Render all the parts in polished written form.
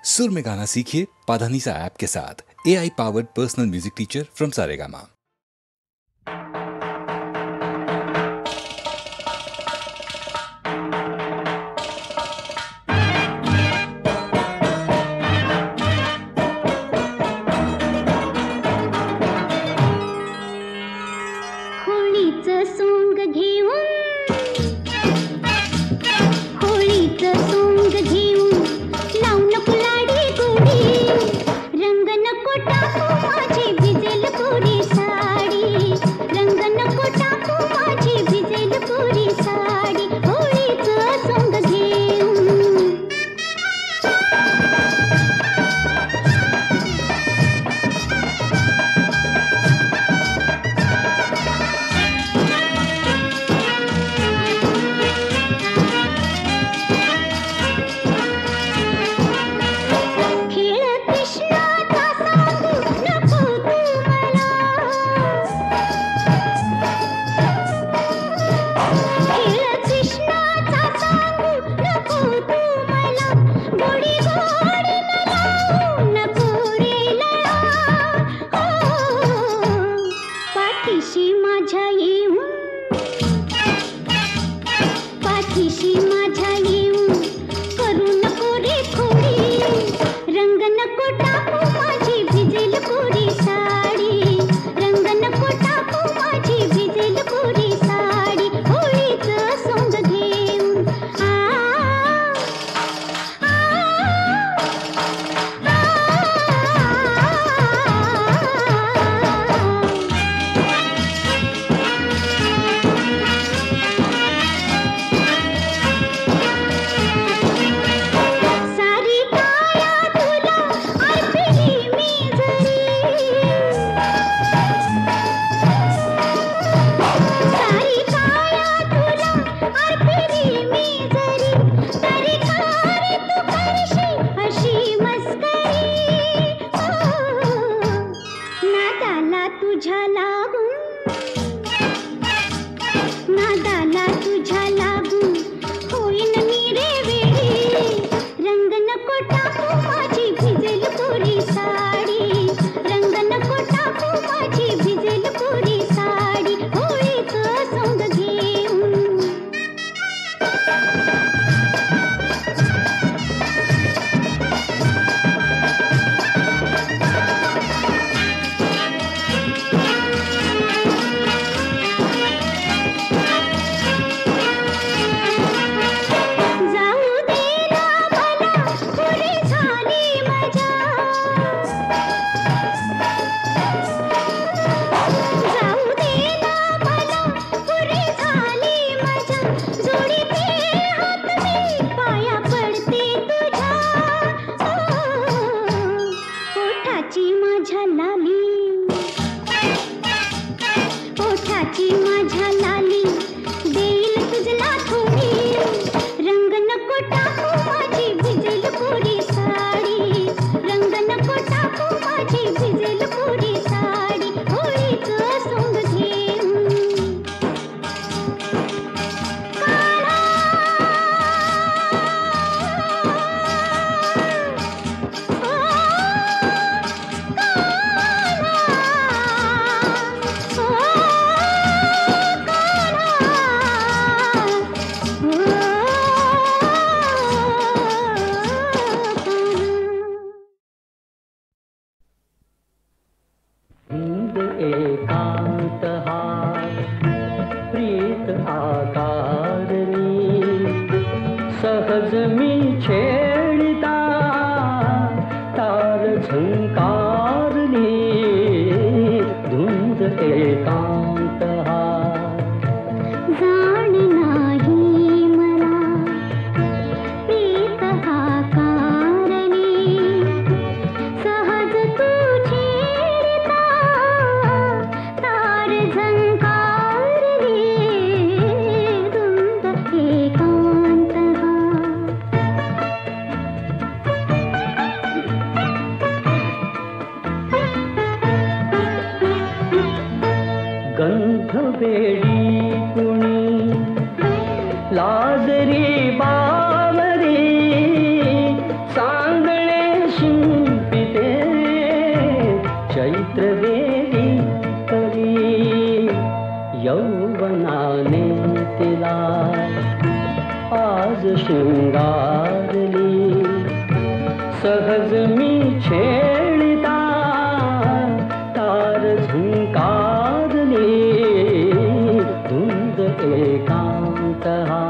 सुर में गाना सीखिए पाधानीसा ऐप के साथ। AI powered personal music teacher from Saregama. लाजरी बावरी सांगणे अंगारली सहज मी छेडिता तार झुंकारली धुंद एकांत हा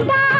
डाग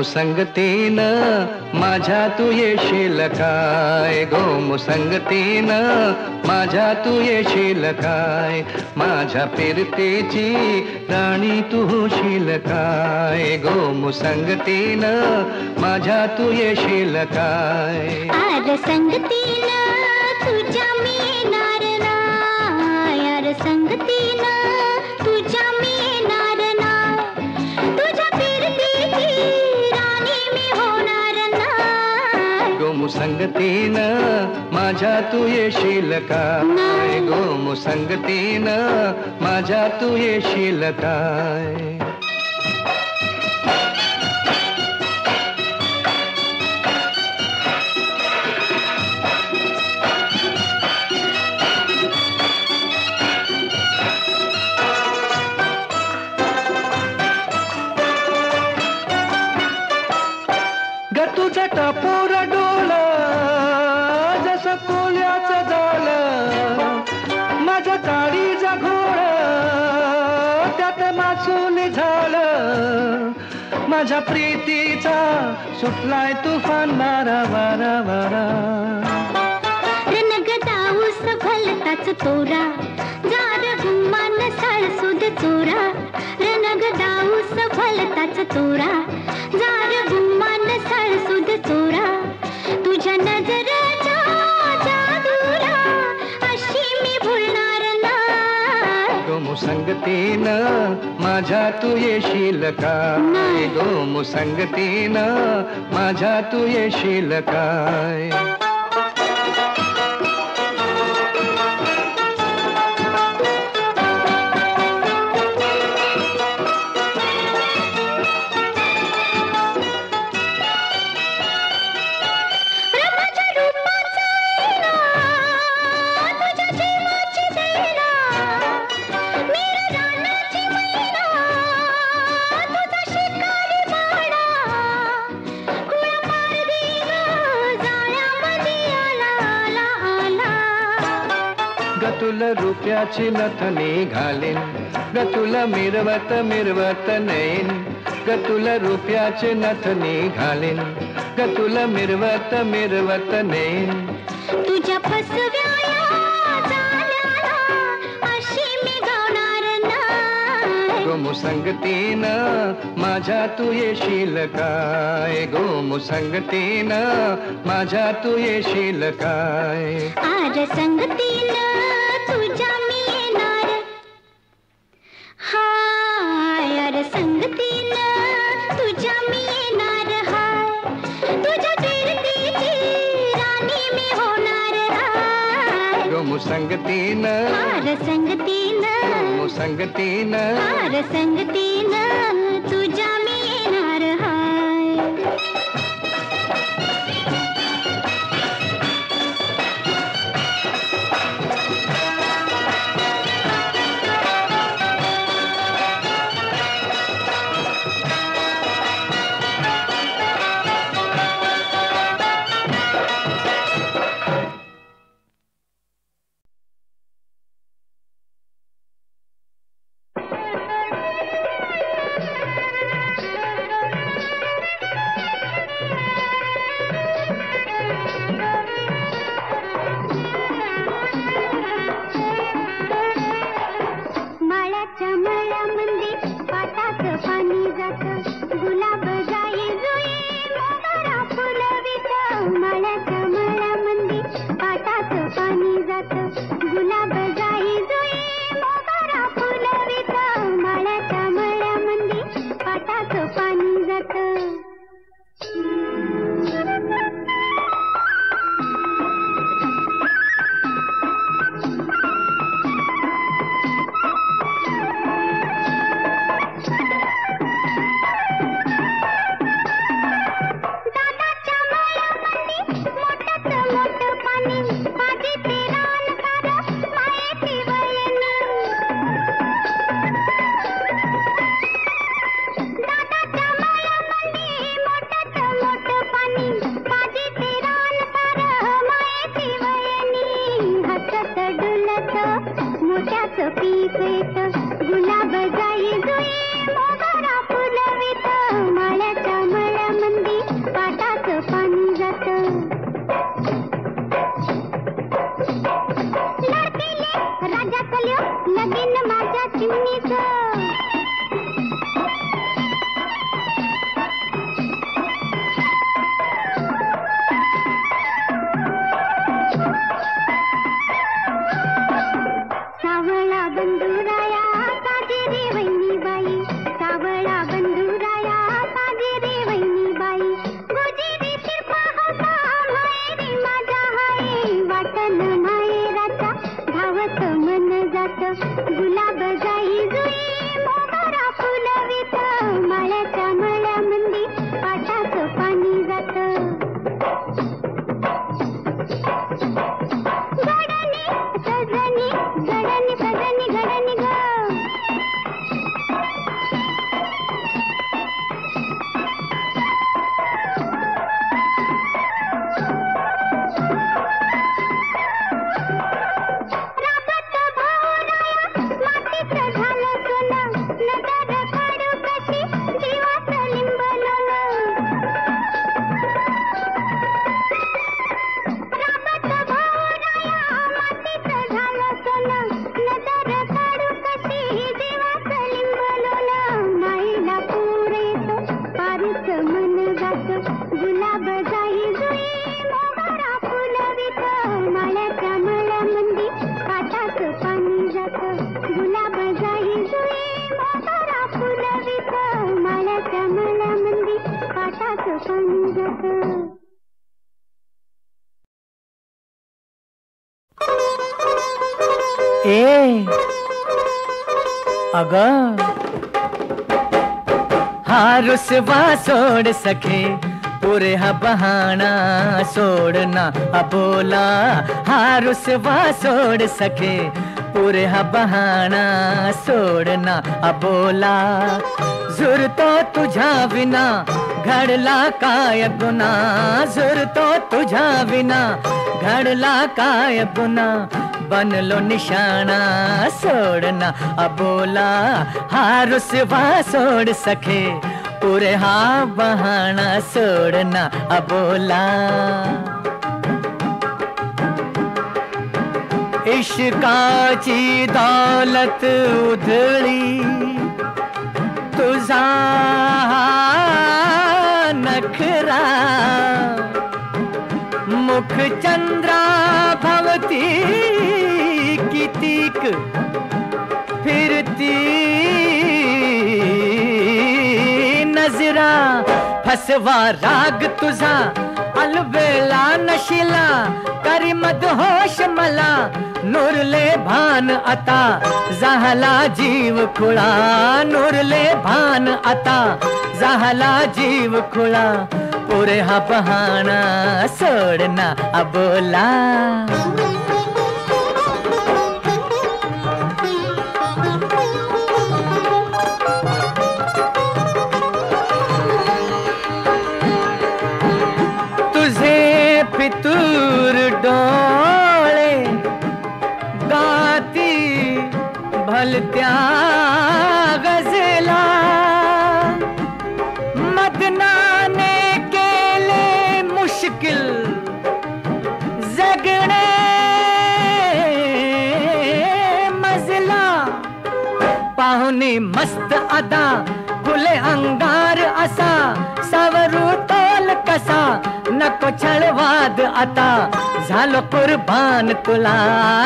गोमुसंगतीनं माझ्या तू येशील काय, गोमुसंगतीनं माझ्या तू येशील काय, माझ्या फिरतेची राणी तू होशील काय, गोमुसंगतीनं माझ्या तू येशील काय. आर संगतीनं तुझ्या मी येणार नाय, आर संगतीनं तुझ्या मी येणार नाय, तुझ्या फिरतीची राणी मी होणार नाय. गोमुसंगतीनं माझ्या तू येशील काय, गोमुसंगतीनं माझ्या तू येशील काय. तुझं टपोर डोलं जसं कोल्याचं झालं, माझं काळीचं घोळं त्यात मासून झालं, माझ्या प्रीतीचा सुटलाय तुफान वारा वारा वारा. रणगदाऊस भलताच तोरा, जार गुमान साळसुद चोरा, रणगदाऊस भलताच तोरा, जार गुमान साळसुद चोरा, तुझ्या नजरेच्या जादूला अशी मी भुलणार नाय. गोमुसंगतीनं माझ्या तू येशील काय, गोमुसंगतीनं माझ्या तू येशील काय. तुला रुपयाची नथनी घालीन ग, तुला मिरवत मिरवत नेईन ग, तुला रुपयाची नथनी घालीन ग, तुला मिरवत मिरवत नेईन. तुझ्या फसव्या जाण्याला अशी मी गावणार नाय. गोमुसंगतीनं माझ्या तू येशील काय, गोमुसंगतीनं माझ्या तू येशील काय. आर संगतीनं तुझ्या मी येणार हाय, आर संगतीनं तुझ्या मी येणार हाय, तुझ्या फिरतीची राणी मी होणार हाय. गोमुसंगतीनं आर संगतीनं, गोमुसंगतीनं आर संगतीनं तुझ्या मी येणार हाय. गुलाब जाई जुई मोगरा फुलवित माळ्याच्या मळ्यामध्ये ए अगर रुसवा सोड़ सके पूरे बहाना सोड़ना अबोला रुसवा सोड़ सके पूरे बहाना सोड़ना अबोला जुर तो तुझा विना घडला काय गुना जुर तो तुझा विना घडला काय गुना बनलो निशाना सोड़ना अबोला रुसवा सोड़ सके पूरे बहाना सोड़ना अबोला इश्काची दौलत उधळी तुझा नखरा मुख चंद्रा भवती कितीक फिरती नजरा फसवा राग तुझा अलबेला नशिला करी मदहोश मला नूरले भान आता झाला जीव खुळा नूरले भान आता झाला जीव खुळा पुरे बहाना सोडना अबोला फितूर डोळे गाती भलत्या गजला मदनाने केले मुश्किल जगणे मजला पाहुणी मस्त अदा खुले अंगार असा सावरू तोल कसा नको छळवाद आता झालो कुर्बान तुला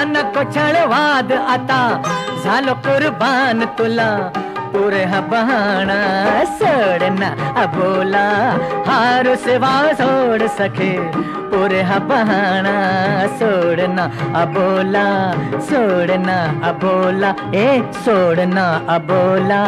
नको छळवाद आता झालो कुर्बान तुला पुरे बहाना सोडना अबोला रुसवा सोड सके पुरे बहाना सोडना अबोला सोडना अबोला ए सोडना अबोला